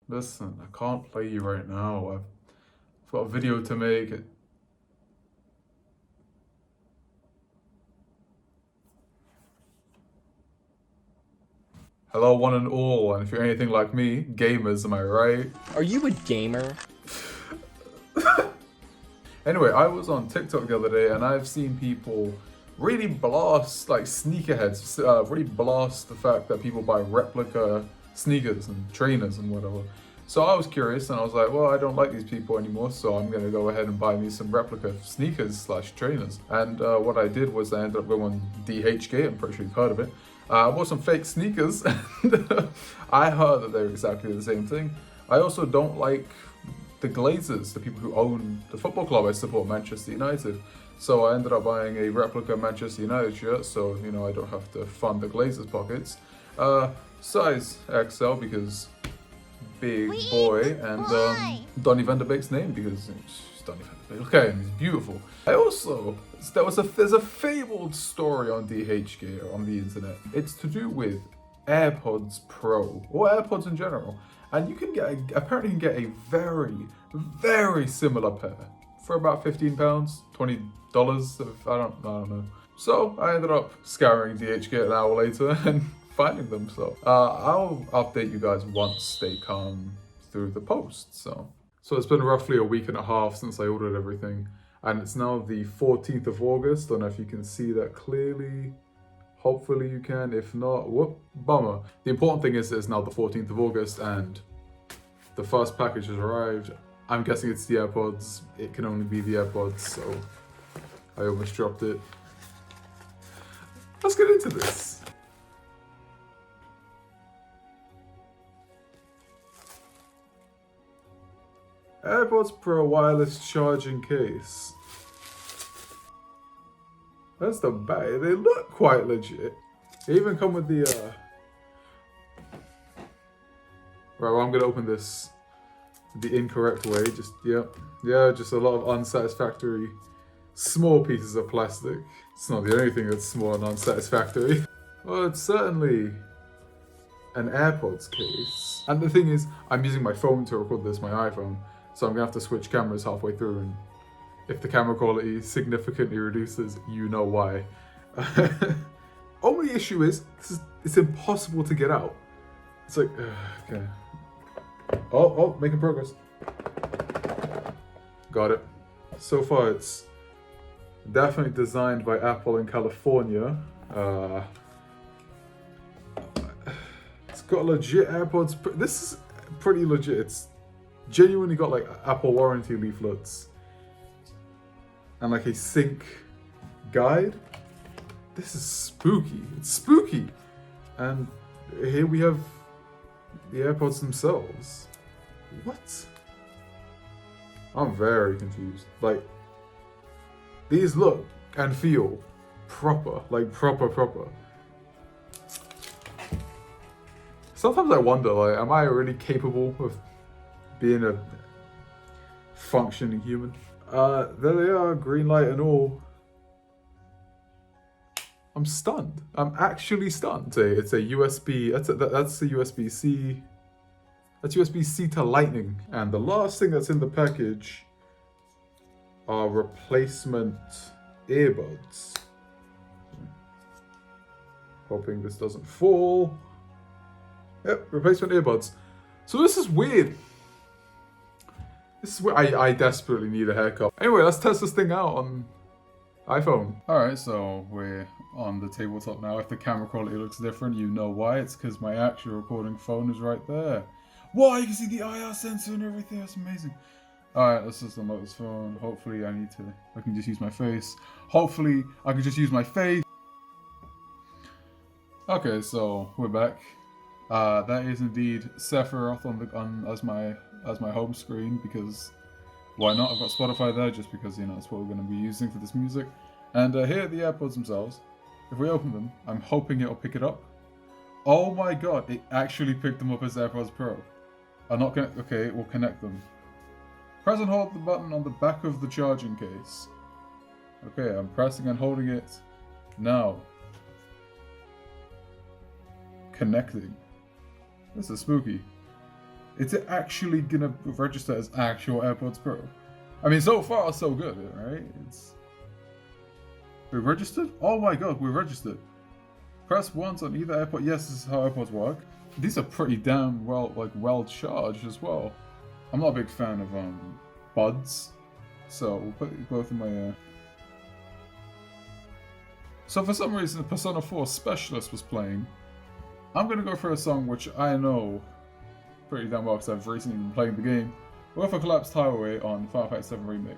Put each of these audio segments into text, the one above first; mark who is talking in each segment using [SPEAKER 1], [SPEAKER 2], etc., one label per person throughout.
[SPEAKER 1] Listen, I can't play you right now. I've got a video to make. Hello, one and all, and if you're anything like me, gamers, am I right?
[SPEAKER 2] Are you a gamer?
[SPEAKER 1] Anyway, I was on TikTok the other day, and I've seen people really blast, like sneakerheads, really blast the fact that people buy replica sneakers and trainers and whatever. So I was curious, and I was like, well, I don't like these people anymore, so I'm gonna go ahead and buy me some replica sneakers slash trainers. And what I did was I ended up going on DHGate. I'm pretty sure you've heard of it. I bought some fake sneakers, and I heard that they're exactly the same thing. I also don't like the Glazers, the people who own the football club I support, Manchester United. So I ended up buying a replica Manchester United shirt, so you know I don't have to fund the Glazers' pockets. Size XL because big boy, and Donny van de Beek's name because it's Donny van de Beek. Look at him, he's beautiful. I also there's a fabled story on DHGate on the internet. It's to do with AirPods Pro or AirPods in general, and you can apparently you can get a very similar pair for about £15, $20. I don't know. So I ended up scouring DHGate an hour later and finding them. So I'll update you guys once they come through the post. So it's been roughly a week and a half since I ordered everything, and it's now the 14th of August. Don't know if you can see that clearly. Hopefully you can. If not, whoop, bummer. The important thing is it's now the 14th of August and the first package has arrived. I'm guessing it's the AirPods. It can only be the AirPods, so I almost dropped it. Let's get into this. AirPods Pro wireless charging case. That's the back. They look quite legit. They even come with the Right, well, I'm gonna open this the incorrect way. Just just a lot of unsatisfactory small pieces of plastic. It's not the only thing that's small and unsatisfactory. Well, it's certainly an AirPods case. And the thing is, I'm using my phone to record this, my iPhone, so I'm gonna have to switch cameras halfway through, and if the camera quality significantly reduces, you know why. Only issue is, it's impossible to get out. It's like, okay. Oh, making progress. Got it. So far, it's definitely designed by Apple in California. It's got legit AirPods. This is pretty legit. It's genuinely got like Apple warranty leaflets and like a sync guide. This is spooky. It's spooky. And here we have the AirPods themselves. What? I'm very confused. Like, these look and feel proper. Like, proper. Sometimes I wonder, like, am I really capable of being a functioning human? There they are, green light and all. I'm stunned. I'm actually stunned. It's a USB. That's a USB-C. That's USB-C to Lightning. And the last thing that's in the package are replacement earbuds. Hoping this doesn't fall. Yep, replacement earbuds. So this is weird. This is where I desperately need a haircut. Anyway, let's test this thing out on iPhone. Alright, so we're on the tabletop now. If the camera quality looks different, you know why. It's because my actual recording phone is right there. Wow, you can see the IR sensor and everything. That's amazing. Alright, let's just unlock this phone. Hopefully I can just use my face. Hopefully I can just use my face. Okay, so we're back. That is indeed Sephiroth as my home screen, because why not? I've got Spotify there just because, you know, that's what we're going to be using for this music. And here are the AirPods themselves. If we open them, I'm hoping it'll pick it up. Oh my god, it actually picked them up as AirPods Pro. I'm not gonna, okay, it will connect them. Press and hold the button on the back of the charging case. Okay, I'm pressing and holding it now. Connecting. This is spooky. Is it actually gonna register as actual AirPods Pro? I mean, so far so good, right? We're registered? Oh my god, we're registered. Press once on either AirPod. Yes, this is how AirPods work. These are pretty damn well charged as well. I'm not a big fan of buds, so we'll put both in my ear. So for some reason, Persona 4 Specialist was playing. I'm gonna go for a song which I know pretty damn well because I've recently been playing the game. We'll go for Collapsed Highway on Final Fantasy 7 Remake.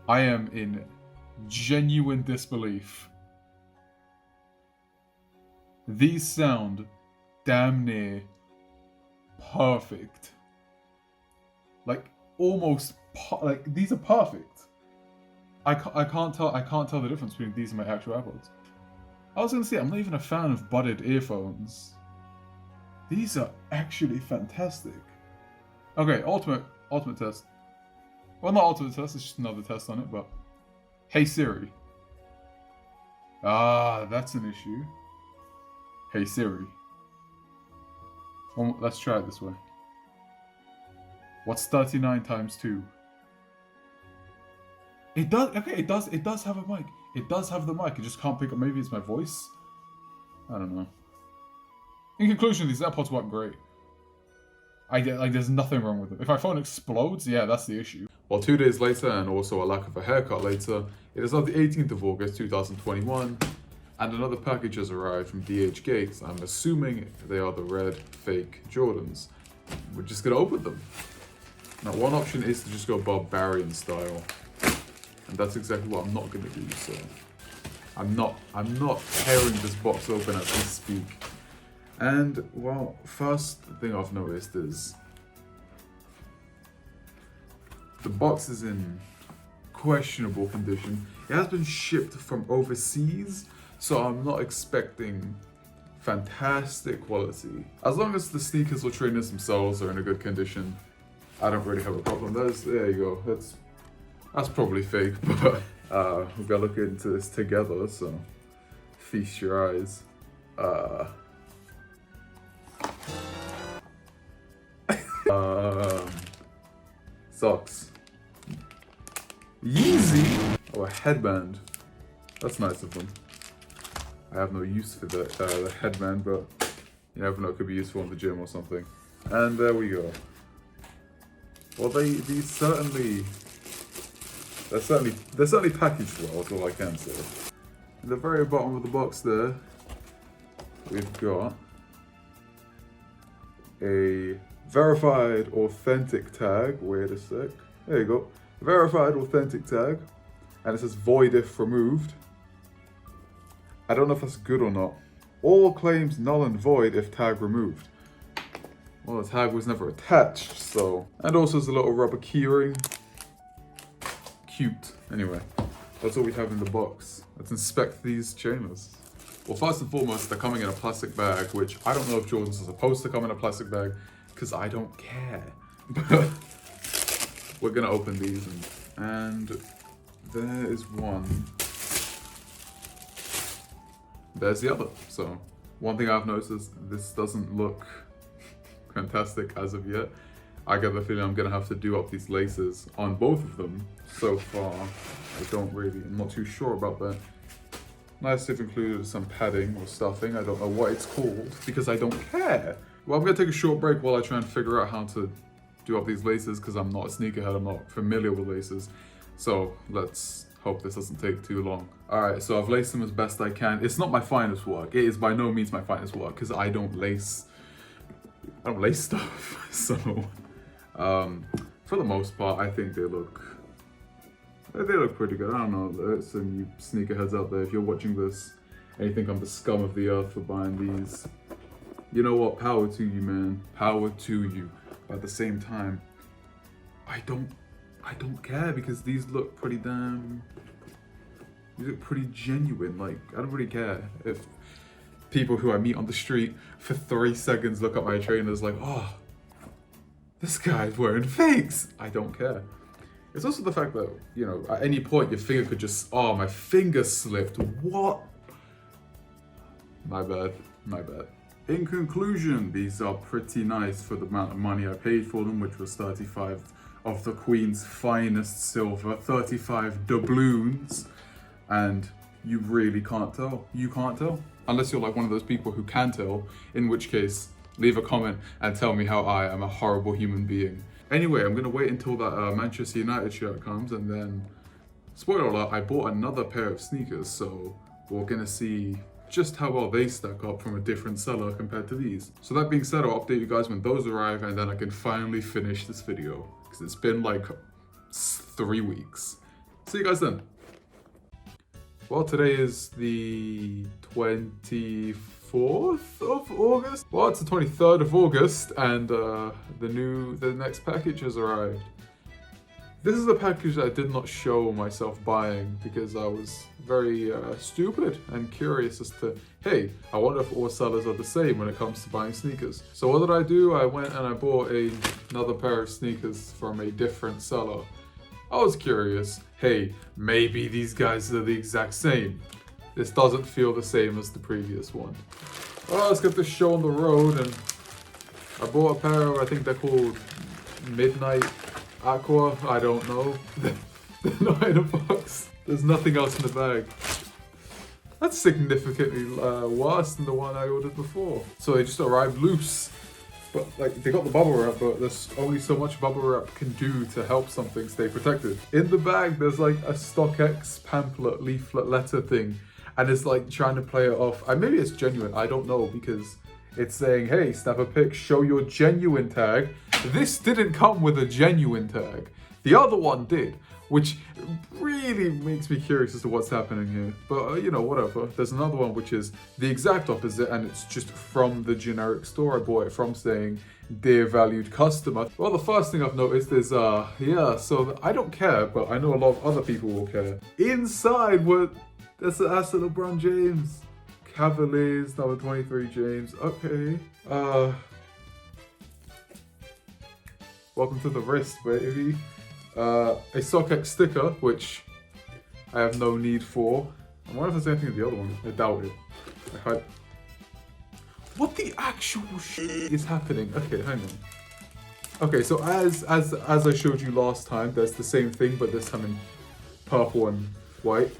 [SPEAKER 1] I am in genuine disbelief. These sound damn near perfect. Like almost like these are perfect. I can't tell the difference between these and my actual AirPods. I was gonna say I'm not even a fan of budded earphones. These are actually fantastic. Okay, ultimate test. Well, not ultimate test, it's just another test on it, but... Hey Siri. Ah, that's an issue. Hey Siri. Well, let's try it this way. What's 39 times 2? It does, okay, it does have a mic. It does have the mic, it just can't pick up, maybe it's my voice? I don't know. In conclusion, these AirPods work great. There's nothing wrong with them. If my phone explodes, yeah, that's the issue. Well, 2 days later, and also a lack of a haircut later, it is now the 18th of August, 2021, and another package has arrived from DHGate. I'm assuming they are the red fake Jordans. We're just gonna open them. Now, one option is to just go barbarian style, and that's exactly what I'm not gonna do. So, I'm not tearing this box open as we speak. And, well, first thing I've noticed is the box is in questionable condition. It has been shipped from overseas, so I'm not expecting fantastic quality. As long as the sneakers or trainers themselves are in a good condition, I don't really have a problem. There you go. That's probably fake, but we've got to look into this together, so feast your eyes. Socks. Yeezy! Oh, a headband. That's nice of them. I have no use for the headband, but you never know, it could be useful in the gym or something. And there we go. Well, they're certainly packaged well, that's all I can say. At the very bottom of the box there, we've got a verified authentic tag. Wait a sec. There you go. Verified authentic tag. And it says void if removed. I don't know if that's good or not. All claims null and void if tag removed. Well, the tag was never attached, so. And also there's a little rubber keyring. Cute. Anyway, that's all we have in the box. Let's inspect these trainers. Well, first and foremost, they're coming in a plastic bag, which I don't know if Jordans are supposed to come in a plastic bag, because I don't care. But we're gonna open these, and there is one. There's the other. So, one thing I've noticed is this doesn't look fantastic as of yet. I get the feeling I'm gonna have to do up these laces on both of them. So far, I'm not too sure about that. Nice if included some padding or stuffing. I don't know what it's called because I don't care. Well, I'm gonna take a short break while I try and figure out how to do up these laces because I'm not a sneakerhead, I'm not familiar with laces. So let's hope this doesn't take too long. All right, so I've laced them as best I can. It's not my finest work. It is by no means my finest work because I don't lace stuff. So for the most part, I think they look pretty good. I don't know, there's some you sneakerheads out there, if you're watching this and you think I'm the scum of the earth for buying these, you know what, power to you, man, power to you. But at the same time, I don't care because these look pretty genuine. Like, I don't really care if people who I meet on the street for 3 seconds look at my trainers like, oh, this guy's wearing fakes. I don't care. It's also the fact that, you know, at any point your finger could just, oh, my finger slipped. What? My bad. My bad. In conclusion, these are pretty nice for the amount of money I paid for them, which was 35 of the Queen's finest silver, 35 doubloons, and you really can't tell. You can't tell. Unless you're like one of those people who can tell, in which case, leave a comment and tell me how I am a horrible human being. Anyway, I'm gonna wait until that Manchester United shirt comes, and then, spoiler alert, I bought another pair of sneakers, so we're gonna see just how well they stack up from a different seller compared to these. So that being said, I'll update you guys when those arrive, and then I can finally finish this video, because it's been like 3 weeks. See you guys then. Well, today is the 24th of August. Well, it's the 23rd of August, and the next package has arrived. This is a package that I did not show myself buying because I was very stupid and curious as to, hey, I wonder if all sellers are the same when it comes to buying sneakers. So what did I do? I went and I bought another pair of sneakers from a different seller. I was curious, hey, maybe these guys are the exact same. This doesn't feel the same as the previous one. Well, let's get this show on the road, and I bought a pair of, I think they're called Midnight Aqua, I don't know. They're not in a box. There's nothing else in the bag. That's significantly worse than the one I ordered before. So they just arrived loose. But like, they got the bubble wrap, but there's only so much bubble wrap can do to help something stay protected. In the bag, there's like a StockX pamphlet, leaflet, letter thing. And it's like trying to play it off. Maybe it's genuine, I don't know, because it's saying, hey, snap a pic, show your genuine tag. This didn't come with a genuine tag. The other one did, which really makes me curious as to what's happening here. But, you know, whatever. There's another one which is the exact opposite, and it's just from the generic store I bought it from, saying, dear valued customer. Well, the first thing I've noticed is, yeah, so I don't care, but I know a lot of other people will care. Inside, that's the LeBron James. Cavaliers, number 23 James. Okay. Welcome to the wrist, baby. A StockX sticker, which I have no need for. I wonder if there's anything in the other one. I doubt it. What the actual shit is happening? Okay, hang on. Okay, so as I showed you last time, there's the same thing, but this time in purple and white.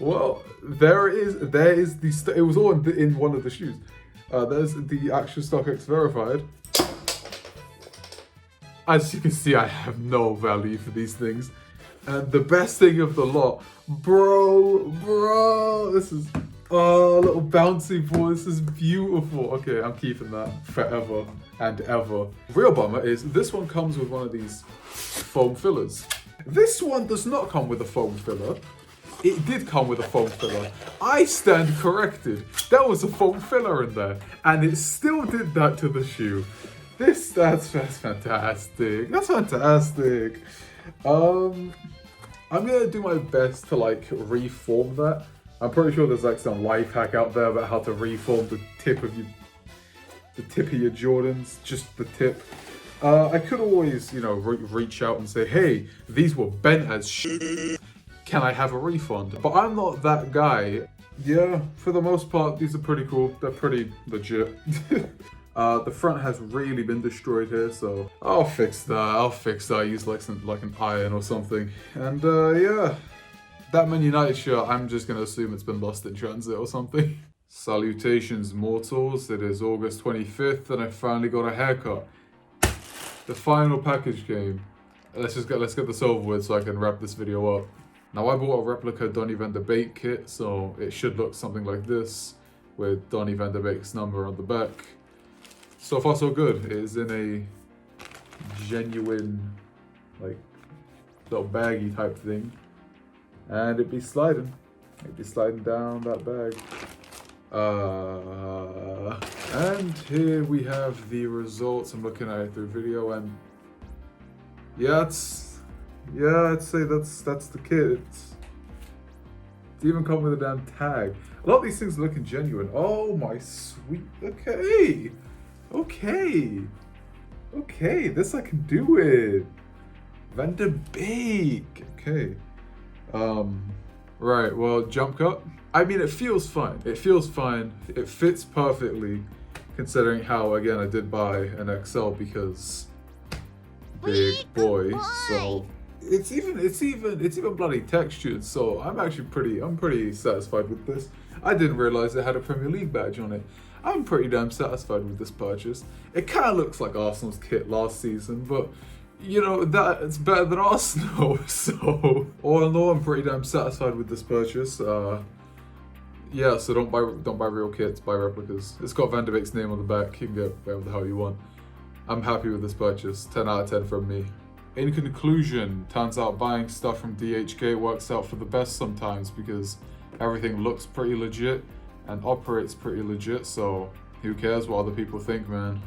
[SPEAKER 1] Well, there is the it was all in one of the shoes. There's the actual StockX verified. As you can see, I have no value for these things. And the best thing of the lot, bro, this is, oh, little bouncy ball, this is beautiful. Okay, I'm keeping that forever and ever. Real bummer is this one comes with one of these foam fillers. This one does not come with a foam filler. It did come with a foam filler. I stand corrected. There was a foam filler in there, and it still did that to the shoe. That's fantastic. That's fantastic. I'm gonna do my best to like reform that. I'm pretty sure there's like some life hack out there about how to reform the tip of your Jordans, just the tip. I could always, you know, reach out and say, hey, these were bent as shit. Can I have a refund? But I'm not that guy. Yeah, for the most part, these are pretty cool. They're pretty legit. The front has really been destroyed here, so I'll fix that. I'll use like an iron or something. And yeah, that Man United shirt, I'm just gonna assume it's been lost in transit or something. Salutations, mortals. It is August 25th, and I finally got a haircut. The final package came. Let's get this over with so I can wrap this video up. Now I bought a replica Donny van de Beek kit, so it should look something like this, with Donny van de Beek's number on the back. So far so good. It is in a genuine, like, little baggy type thing. And it'd be sliding down that bag. And here we have the results. I'm looking at it through video, and yeah, I'd say that's the kit. It even come with a damn tag. A lot of these things are looking genuine. Oh my sweet. Okay, this I can do with. Van de Beek. Okay. Right, well, jump cut. I mean, it feels fine. It feels fine. It fits perfectly, considering how, again, I did buy an XL because big boy. So it's even bloody textured. So I'm pretty satisfied with this. I didn't realize it had a Premier League badge on it. I'm pretty damn satisfied with this purchase. It kind of looks like Arsenal's kit last season, but you know, it's better than Arsenal. So all in all, I'm pretty damn satisfied with this purchase. Yeah, so don't buy real kits, buy replicas. It's got Van de Beek's name on the back. You can get whatever the hell you want. I'm happy with this purchase. 10 out of 10 from me. In conclusion, turns out buying stuff from DHGate works out for the best sometimes because everything looks pretty legit and operates pretty legit. So who cares what other people think, man?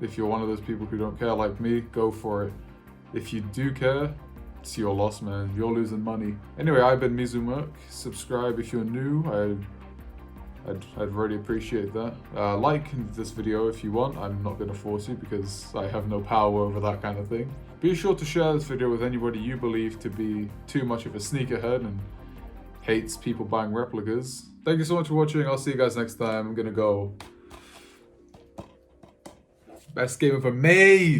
[SPEAKER 1] If you're one of those people who don't care like me, go for it. If you do care, it's your loss, man. You're losing money. Anyway, I've been Mizumerk. Subscribe if you're new. I'd really appreciate that. Like this video if you want. I'm not going to force you because I have no power over that kind of thing. Be sure to share this video with anybody you believe to be too much of a sneakerhead and hates people buying replicas. Thank you so much for watching. I'll see you guys next time. I'm going to go. Best game ever made!